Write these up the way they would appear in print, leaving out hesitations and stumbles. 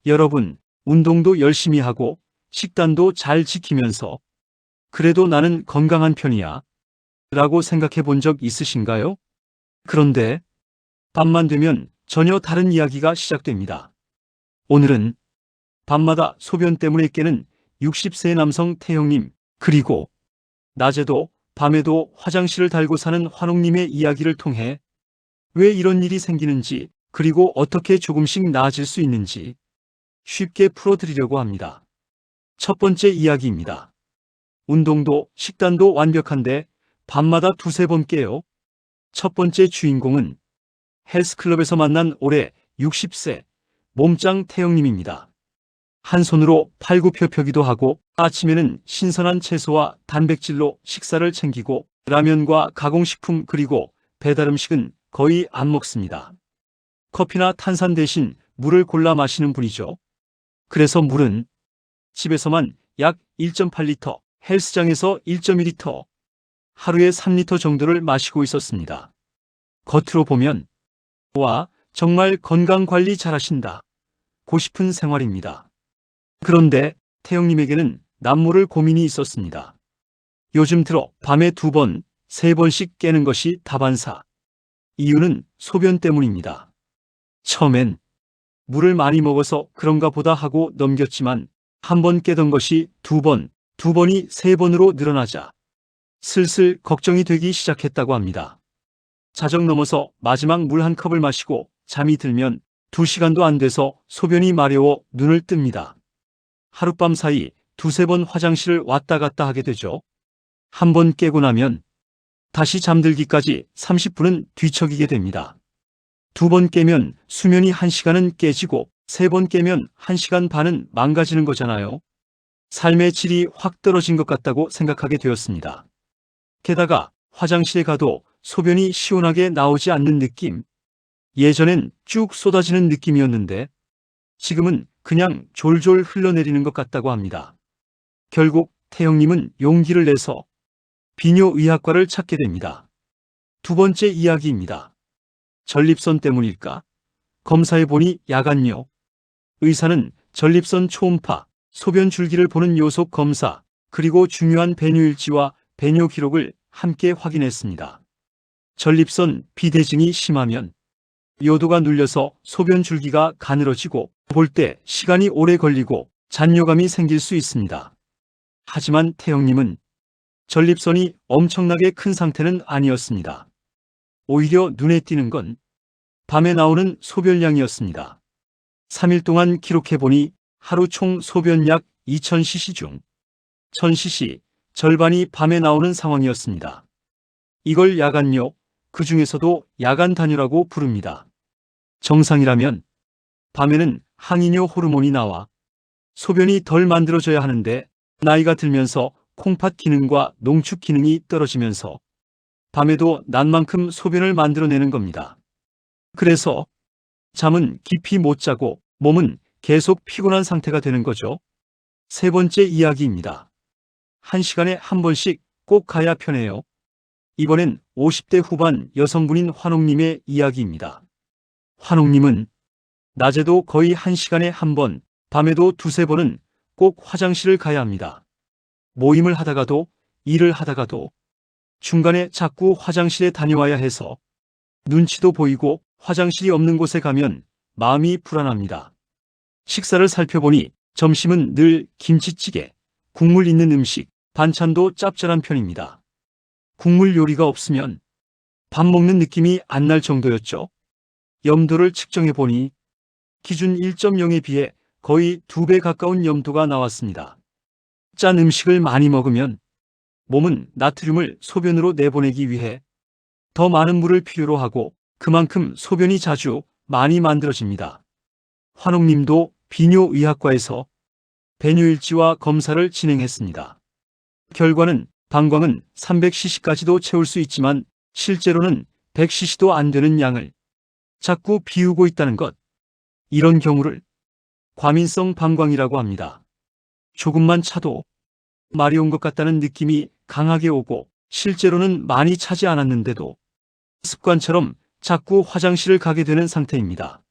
여러분, 운동도 열심히 하고 식단도 잘 지키면서 그래도 나는 건강한 편이야 라고 생각해 본 적 있으신가요? 그런데 밤만 되면 전혀 다른 이야기가 시작됩니다. 오늘은 밤마다 소변 때문에 깨는 60세 남성 태형님, 그리고 낮에도 밤에도 화장실을 달고 사는 환옥님의 이야기를 통해 왜 이런 일이 생기는지, 그리고 어떻게 조금씩 나아질 수 있는지 쉽게 풀어드리려고 합니다. 첫 번째 이야기입니다. 운동도 식단도 완벽한데 밤마다 두세 번 깨요. 첫 번째 주인공은 헬스클럽에서 만난 올해 60세 몸짱 태형님입니다. 한 손으로 팔굽혀펴기도 하고 아침에는 신선한 채소와 단백질로 식사를 챙기고 라면과 가공식품 그리고 배달음식은 거의 안 먹습니다. 커피나 탄산 대신 물을 골라 마시는 분이죠. 그래서 물은 집에서만 약 1.8리터, 헬스장에서 1.2리터, 하루에 3리터 정도를 마시고 있었습니다. 겉으로 보면 와, 정말 건강관리 잘하신다 고 싶은 생활입니다. 그런데 태형님에게는 남모를 고민이 있었습니다. 요즘 들어 밤에 2번, 3번씩 깨는 것이 다반사. 이유는 소변 때문입니다. 처음엔 물을 많이 먹어서 그런가 보다 하고 넘겼지만 한 번 깨던 것이 2번, 2번이 3번으로 늘어나자 슬슬 걱정이 되기 시작했다고 합니다. 자정 넘어서 마지막 물 한 컵을 마시고 잠이 들면 2시간도 안 돼서 소변이 마려워 눈을 뜹니다. 하룻밤 사이 2~3번 화장실을 왔다 갔다 하게 되죠. 한 번 깨고 나면 다시 잠들기까지 30분은 뒤척이게 됩니다. 2번 깨면 수면이 1시간은 깨지고 3번 깨면 1시간 반은 망가지는 거잖아요. 삶의 질이 확 떨어진 것 같다고 생각하게 되었습니다. 게다가 화장실에 가도 소변이 시원하게 나오지 않는 느낌. 예전엔 쭉 쏟아지는 느낌이었는데 지금은 그냥 졸졸 흘러내리는 것 같다고 합니다. 결국 태형님은 용기를 내서 비뇨의학과를 찾게 됩니다. 두 번째 이야기입니다. 전립선 때문일까? 검사해보니 야간뇨. 의사는 전립선 초음파, 소변 줄기를 보는 요속 검사, 그리고 중요한 배뇨일지와 배뇨 기록을 함께 확인했습니다. 전립선 비대증이 심하면 요도가 눌려서 소변 줄기가 가늘어지고 볼 때 시간이 오래 걸리고 잔뇨감이 생길 수 있습니다. 하지만 태형님은 전립선이 엄청나게 큰 상태는 아니었습니다. 오히려 눈에 띄는 건 밤에 나오는 소변량이었습니다. 3일 동안 기록해보니 하루 총 소변 약 2000cc 중 1000cc, 절반이 밤에 나오는 상황이었습니다. 이걸 야간뇨, 그 중에서도 야간 단뇨라고 부릅니다. 정상이라면 밤에는 항이뇨 호르몬이 나와 소변이 덜 만들어져야 하는데 나이가 들면서 콩팥 기능과 농축 기능이 떨어지면서 밤에도 낮만큼 소변을 만들어내는 겁니다. 그래서 잠은 깊이 못 자고 몸은 계속 피곤한 상태가 되는 거죠. 세 번째 이야기입니다. 1시간에 한 번씩 꼭 가야 편해요. 이번엔 50대 후반 여성분인 환옥님의 이야기입니다. 환옥님은 낮에도 거의 1시간에 한 번, 밤에도 2~3번은 꼭 화장실을 가야 합니다. 모임을 하다가도 일을 하다가도 중간에 자꾸 화장실에 다녀와야 해서 눈치도 보이고 화장실이 없는 곳에 가면 마음이 불안합니다. 식사를 살펴보니 점심은 늘 김치찌개, 국물 있는 음식, 반찬도 짭짤한 편입니다. 국물 요리가 없으면 밥 먹는 느낌이 안 날 정도였죠. 염도를 측정해보니 기준 1.0에 비해 거의 2배 가까운 염도가 나왔습니다. 짠 음식을 많이 먹으면 몸은 나트륨을 소변으로 내보내기 위해 더 많은 물을 필요로 하고 그만큼 소변이 자주 많이 만들어집니다. 환옥님도 비뇨의학과에서 배뇨일지와 검사를 진행했습니다. 결과는 방광은 300cc까지도 채울 수 있지만 실제로는 100cc도 안 되는 양을 자꾸 비우고 있다는 것. 이런 경우를 과민성 방광이라고 합니다. 조금만 차도 말이 온 것 같다는 느낌이 강하게 오고 실제로는 많이 차지 않았는데도 습관처럼 자꾸 화장실을 가게 되는 상태입니다.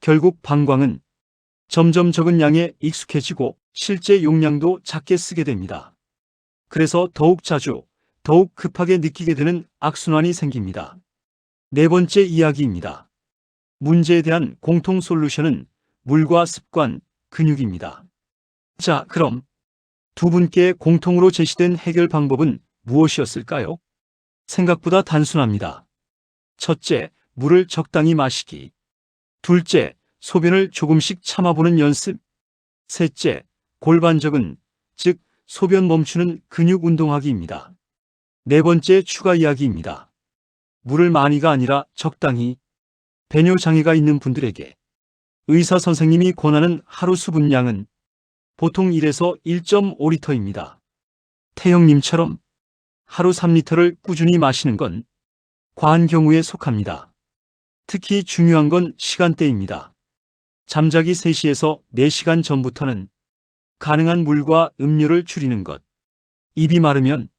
결국 방광은 점점 적은 양에 익숙해지고 실제 용량도 작게 쓰게 됩니다. 그래서 더욱 자주, 더욱 급하게 느끼게 되는 악순환이 생깁니다. 네 번째 이야기입니다. 문제에 대한 공통 솔루션은 물과 습관, 근육입니다. 자, 그럼 두 분께 공통으로 제시된 해결 방법은 무엇이었을까요? 생각보다 단순합니다. 첫째, 물을 적당히 마시기. 둘째, 소변을 조금씩 참아보는 연습. 셋째, 골반적은, 즉 소변 멈추는 근육 운동하기입니다. 네 번째 추가 이야기입니다. 물을 많이가 아니라 적당히. 배뇨 장애가 있는 분들에게 의사 선생님이 권하는 하루 수분량은 보통 1에서 1.5리터입니다. 태영님처럼 하루 3리터를 꾸준히 마시는 건 과한 경우에 속합니다. 특히 중요한 건 시간대입니다. 잠자기 3시에서 4시간 전부터는 가능한 물과 음료를 줄이는 것. 입이 마르면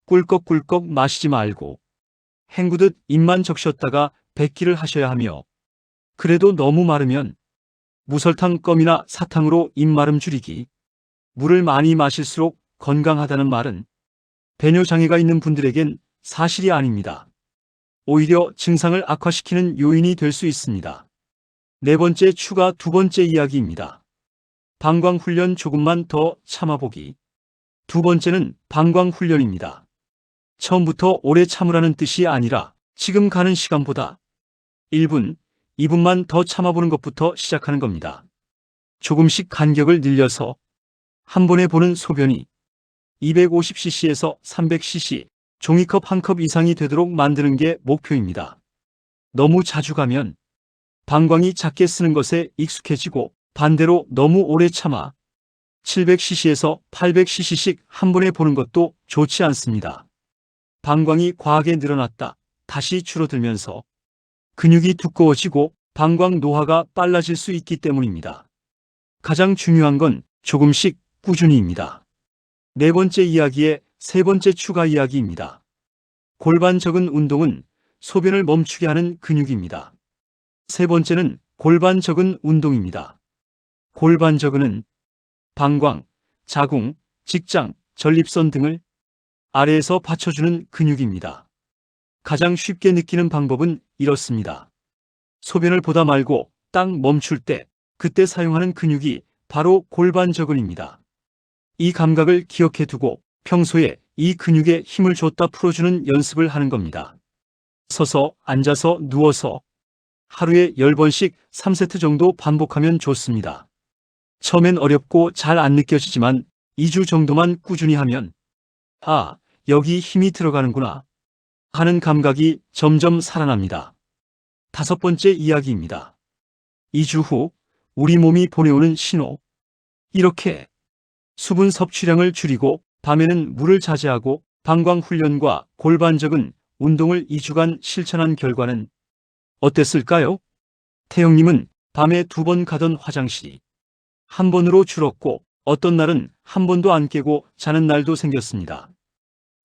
꿀꺽꿀꺽 마시지 말고 헹구듯 입만 적셨다가 뱉기를 하셔야 하며, 그래도 너무 마르면 무설탕 껌이나 사탕으로 입마름 줄이기. 물을 많이 마실수록 건강하다는 말은 배뇨 장애가 있는 분들에겐 사실이 아닙니다. 오히려 증상을 악화시키는 요인이 될 수 있습니다. 네 번째 추가 두 번째 이야기입니다. 방광 훈련 조금만 더 참아보기. 두 번째는 방광 훈련입니다. 처음부터 오래 참으라는 뜻이 아니라 지금 가는 시간보다 1분, 2분만 더 참아보는 것부터 시작하는 겁니다. 조금씩 간격을 늘려서 한 번에 보는 소변이 250cc에서 300cc, 종이컵 한 컵 이상이 되도록 만드는 게 목표입니다. 너무 자주 가면 방광이 작게 쓰는 것에 익숙해지고, 반대로 너무 오래 참아 700cc에서 800cc씩 한 번에 보는 것도 좋지 않습니다. 방광이 과하게 늘어났다 다시 줄어들면서 근육이 두꺼워지고 방광 노화가 빨라질 수 있기 때문입니다. 가장 중요한 건 조금씩 꾸준히입니다. 네 번째 이야기의 세 번째 추가 이야기입니다. 골반 적은 운동은 소변을 멈추게 하는 근육입니다. 세 번째는 골반 적은 운동입니다. 골반 적은은 방광, 자궁, 직장, 전립선 등을 아래에서 받쳐주는 근육입니다. 가장 쉽게 느끼는 방법은 이렇습니다. 소변을 보다 말고 딱 멈출 때, 그때 사용하는 근육이 바로 골반 적은입니다. 이 감각을 기억해 두고 평소에 이 근육에 힘을 줬다 풀어주는 연습을 하는 겁니다. 서서, 앉아서, 누워서 하루에 10번씩 3세트 정도 반복하면 좋습니다. 처음엔 어렵고 잘 안 느껴지지만 2주 정도만 꾸준히 하면 아, 여기 힘이 들어가는구나 하는 감각이 점점 살아납니다. 다섯 번째 이야기입니다. 2주 후 우리 몸이 보내오는 신호. 이렇게 수분 섭취량을 줄이고 밤에는 물을 자제하고 방광 훈련과 골반 적은 운동을 2주간 실천한 결과는 어땠을까요? 태영님은 밤에 2번 가던 화장실이 한 번으로 줄었고, 어떤 날은 한 번도 안 깨고 자는 날도 생겼습니다.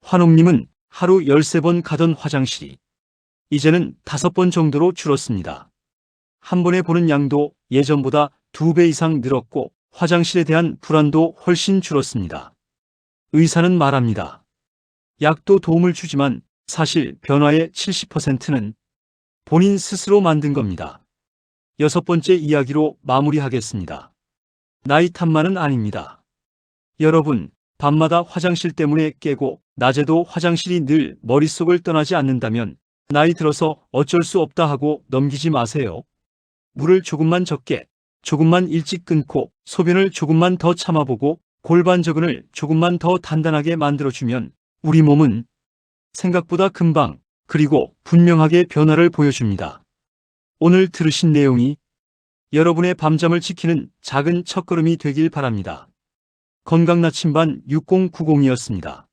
환옥님은 하루 13번 가던 화장실이 이제는 5번 정도로 줄었습니다. 한 번에 보는 양도 예전보다 2배 이상 늘었고 화장실에 대한 불안도 훨씬 줄었습니다. 의사는 말합니다. 약도 도움을 주지만 사실 변화의 70%는 본인 스스로 만든 겁니다. 여섯 번째 이야기로 마무리하겠습니다. 나이 탓만은 아닙니다. 여러분, 밤마다 화장실 때문에 깨고 낮에도 화장실이 늘 머릿속을 떠나지 않는다면 나이 들어서 어쩔 수 없다 하고 넘기지 마세요. 물을 조금만 적게, 조금만 일찍 끊고 소변을 조금만 더 참아보고 골반 적은을 조금만 더 단단하게 만들어주면 우리 몸은 생각보다 금방 그리고 분명하게 변화를 보여줍니다. 오늘 들으신 내용이 여러분의 밤잠을 지키는 작은 첫걸음이 되길 바랍니다. 건강나침반 6090이었습니다.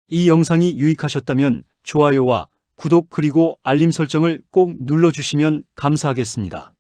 이 영상이 유익하셨다면 좋아요와 구독 그리고 알림 설정을 꼭 눌러주시면 감사하겠습니다.